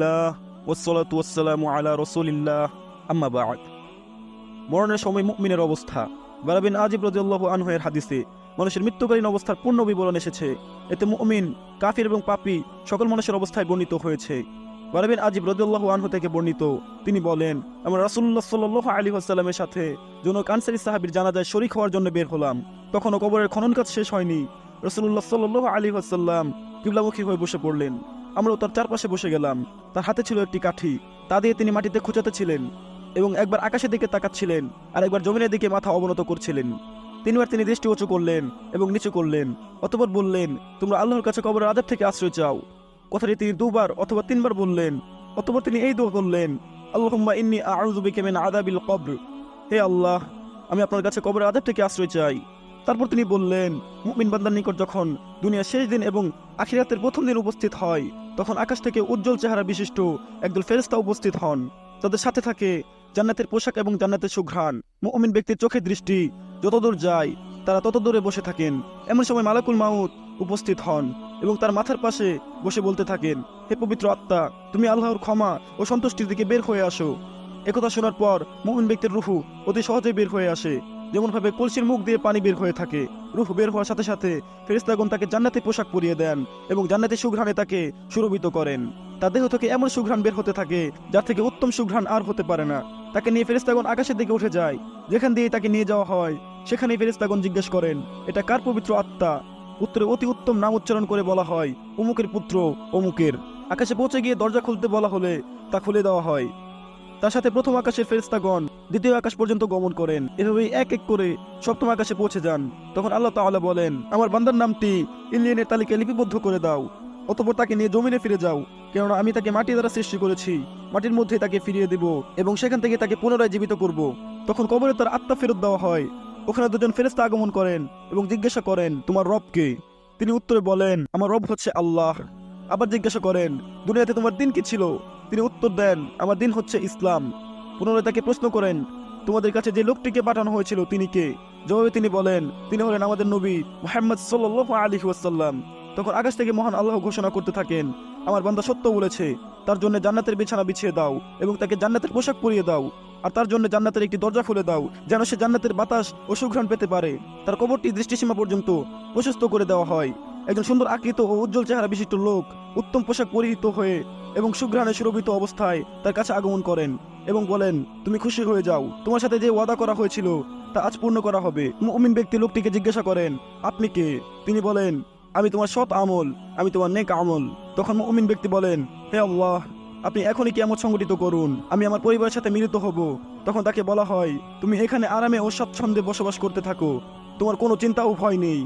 ওয়াসসালাতু ওয়াসসালামু আলা রাসূলিল্লাহ আম্মা বা'দ। মরণের সময় মুমিনের অবস্থা। বারা বিন আজিব রাদিয়াল্লাহু আনহু এর হাদিসে মানুষের মৃত্যুকালীন অবস্থার পূর্ণ বিবরণ এসেছে। এতে মুমিন, কাফির এবং পাপী সকল মানুষের অবস্থায় বর্ণিত হয়েছে। বারা বিন আজিব রাদিয়াল্লাহু আনহু থেকে বর্ণিত, তিনি বলেন, আমরা রাসূলুল্লাহ সাল্লাল্লাহু আলাইহি ওয়াসাল্লামের সাথে জনক আনসারী সাহাবীর জানাজায় শরীক হওয়ার জন্য বের হলাম। তখনও কবরের খনন কাজ শেষ হয়নি। রাসূলুল্লাহ সাল্লাল্লাহু আলাইহি ওয়াসাল্লাম কিবলামুখী হয়ে বসে পড়লেন। আমরাও তার চারপাশে বসে গেলাম। তার হাতে ছিল একটি কাঠি, তা দিয়ে তিনি মাটিতে খুঁচাতে ছিলেন এবং একবার আকাশের দিকে তাকাচ্ছিলেন আর একবার জমিনের দিকে মাথা অবনত করছিলেন। তিনবার তিনি দৃষ্টি উঁচু করলেন এবং নিচু করলেন, অতঃপর বললেন, তোমরা আল্লাহর কাছে কবরের আযাব থেকে আশ্রয় চাও। কথাটি তিনি দুবার অথবা তিনবার বললেন। অতঃপর তিনি এই দোয়া করলেন, আল্লাহুম্মা ইন্নী আউযু বিকা মিন আযাবিল কবর, হে আল্লাহ, আমি আপনার কাছে কবরের আযাব থেকে আশ্রয় চাই। তারপর তিনি বললেন, মুমিন বান্দার নিকট যখন দুনিয়ার শেষ দিন এবং আখিরাতের প্রথম দিন উপস্থিত হয়, তখন আকাশ থেকে উজ্জ্বল চেহারা বিশিষ্ট একদল ফেরেশতা উপস্থিত হন। তাদের সাথে থাকে জান্নাতের পোশাক এবং জান্নাতের সুঘ্রাণ। মুমিন ব্যক্তির চোখের দৃষ্টি যতদূর যায় তারা তত দূরে বসে থাকেন। এমন সময় মালাকুল মাউত উপস্থিত হন এবং তার মাথার পাশে বসে বলতে থাকেন, হে পবিত্র আত্মা, তুমি আল্লাহর ক্ষমা ও সন্তুষ্টির দিকে বের হয়ে আসো। একথা শোনার পর মুমিন ব্যক্তির রূহ অতি সহজেই বের হয়ে আসে, যেমনভাবে কলসির মুখ দিয়ে পানি বের হয়ে থাকে। রূহ বের হওয়ার সাথে সাথে ফেরেশতাগণ তাকে জান্নাতি পোশাক পরিয়ে দেন এবং জান্নাতি সুঘ্রাণে তাকে সুরভিত করেন। তার দেহ থেকে এমন সুঘ্রাণ বের হতে থাকে যার থেকে উত্তম সুঘ্রাণ আর হতে পারে না। তাকে নিয়ে ফেরেশতাগণ আকাশের দিকে উঠে যায়। যেখান দিয়ে তাকে নিয়ে যাওয়া হয় সেখানেই ফেরেশতাগণ জিজ্ঞেস করেন, এটা কার পবিত্র আত্মা? উত্তরে অতি উত্তম নাম উচ্চারণ করে বলা হয়, অমুকের পুত্র অমুকের। আকাশে পৌঁছে গিয়ে দরজা খুলতে বলা হলে তা খুলে দেওয়া হয়। তার সাথে প্রথম আকাশের ফেরেশতাগণ দ্বিতীয় আকাশ পর্যন্ত গমন করেন। এভাবেই এক এক করে সপ্তম আকাশে পৌঁছে যান। তখন আল্লাহ তাআলা বলেন, আমার বান্দার নামটি ইলিয়নের তালিকায় লিপিবদ্ধ করে দাও। অতঃপর তাকে নিয়ে জমিনে ফিরে যাও, কেননা আমি তাকে মাটি দ্বারা সৃষ্টি করেছি। মাটির মধ্যে তাকে ফিরিয়ে দিব এবং সেখান থেকে তাকে পুনরায় জীবিত করব। তখন কবরে তার আত্মা ফেরত দেওয়া হয়। ওখানে দুজন ফেরেশতা আগমন করেন এবং জিজ্ঞাসা করেন, তোমার রব কে? তিনি উত্তরে বলেন, আমার রব হচ্ছে আল্লাহ। আবার জিজ্ঞাসা করেন, দুনিয়াতে তোমার দিন কি ছিল? তিনি উত্তর দেন, আমার দিন হচ্ছে ইসলাম। পুনরায় তাকে প্রশ্ন করেন, তোমাদের কাছে যে লোকটিকে পাঠানো হয়েছিল তিনি কে? জবাবে তিনি বলেন, তিনি হলেন আমাদের নবী মুহাম্মদ সাল্লাল্লাহু আলাইহি ওয়াসাল্লাম। তখন আকাশ থেকে মহান আল্লাহ ঘোষণা করতে থাকেন, আমার বান্দা সত্য বলেছে, তার জন্য জান্নাতের বিছানা বিছিয়ে দাও এবং তাকে জান্নাতের পোশাক পরিয়ে দাও, আর তার জন্য জান্নাতের একটি দরজা খুলে দাও যেন সে জান্নাতের বাতাস ও সুঘ্রাণ পেতে পারে। তার কবরটি দৃষ্টিসীমা পর্যন্ত প্রশস্ত করে দেওয়া হয়। একজন সুন্দর আকৃত ও উজ্জ্বল চেহারা বিশিষ্ট লোক উত্তম পোশাক পরিহিত হয়ে এবং সুঘ্রাণে সুরভিত অবস্থায় তার কাছে আগমন করেন এবং বলেন, তুমি খুশি হয়ে যাও, তোমার সাথে যে ওয়াদা করা হয়েছিল তা আজ পূর্ণ করা হবে। মুমিন ব্যক্তি লোকটিকে জিজ্ঞাসা করেন, আপনি কে? তিনি বলেন, আমি তোমার সৎ আমল, আমি তোমার নেক আমল। তখন মুমিন ব্যক্তি বলেন, হে আল্লাহ, আপনি এখনই কিয়ামত সংগঠিত করুন, আমি আমার পরিবারের সাথে মিলিত হব। তখন তাকে বলা হয়, তুমি এখানে আরামে ও স্বাচ্ছন্দ্যে বসবাস করতে থাকো, তোমার কোনো চিন্তা ও ভয় নেই।